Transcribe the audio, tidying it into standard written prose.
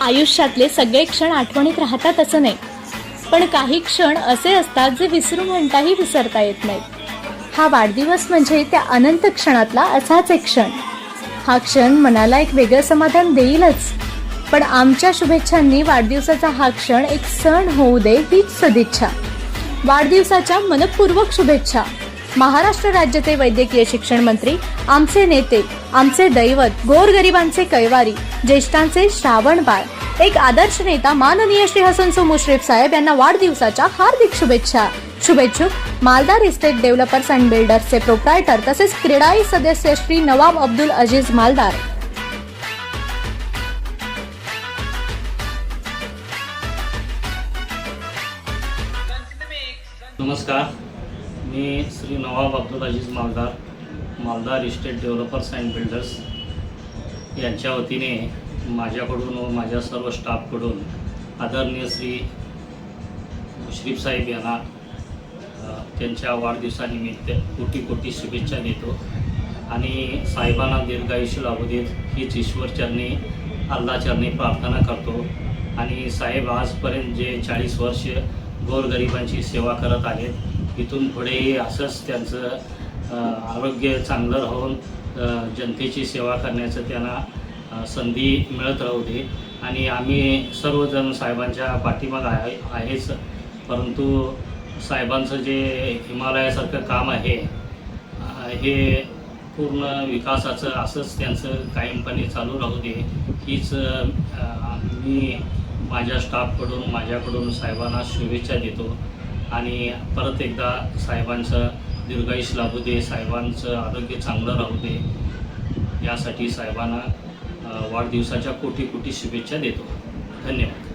आयुष्यातले सगळे क्षण आठवणीत राहतात असं नाही, पण काही क्षण असे असतात जे विसरू म्हणताही विसरता येत नाहीत। हा वाढदिवस म्हणजे त्या अनंत क्षणातला असाच एक क्षण। हा क्षण मनाला एक वेगळं समाधान देईलच, पण आमच्या शुभेच्छांनी वाढदिवसाचा हा क्षण एक सण होऊ दे हीच सदिच्छा। वाढदिवसाच्या मनपूर्वक शुभेच्छा। महाराष्ट्र राज्याचे वैद्यकीय शिक्षण मंत्री, आमचे नेते, आमचे दैवत, गोरगरिबांचे कैवारी, ज्येष्ठांचे श्रावणबाळ, एक आदर्श नेता माननीय श्री हसन सो मुश्रीफ साहेब यांना वाढदिवसाच्या हार्दिक शुभेच्छा। शुभेच्छुक मालदार इस्टेट डेव्हलपर्स अँड बिल्डर्सचे प्रोप्रायटर तसेच क्रीडाई सदस्य श्री नवाब अब्दुल अजीज मालदार। नमस्कार, मी श्री नवाब अब्दुल अजीज मालदार, मालदार इस्टेट डेव्हलपर्स अँड बिल्डर्स यांच्या वतीने माझ्याकडून व माझ्या सर्व स्टाफकडून आदरणीय श्री मुश्रीफ साहेब यांना त्यांच्या वाढदिवसानिमित्त कोटी कोटी शुभेच्छा देतो आणि साहेबांना दीर्घायुष्य लाभू देत हीच ईश्वरचरणी अल्लाचरणी प्रार्थना करतो। आणि साहेब आजपर्यंत जे 40 वर्ष गोरगरिबांची सेवा करत आहेत, इथून पुढेही असंच त्यांचं आरोग्य चांगलं राहून जनतेची सेवा करण्याचं त्यांना संधी मिळत राहू दे। आणि आम्ही सर्वजण साहेबांच्या पाठीमागे आहेच, परंतु साहेबांचं जे हिमालयासारखं काम आहे हे पूर्ण विकासाचं असंच त्यांचं कायमपणे चालू राहू दे हीच मी माझ्या स्टाफकडून माझ्याकडून साहेबांना शुभेच्छा देतो। आणि परत एकदा साहेबांचं दीर्घायुष्य लाभू दे, साहेबांचं आरोग्य चांगलं राहू दे यासाठी साहेबांना वाढदिवसाच्या कोटी कोटी शुभेच्छा देतो। धन्यवाद।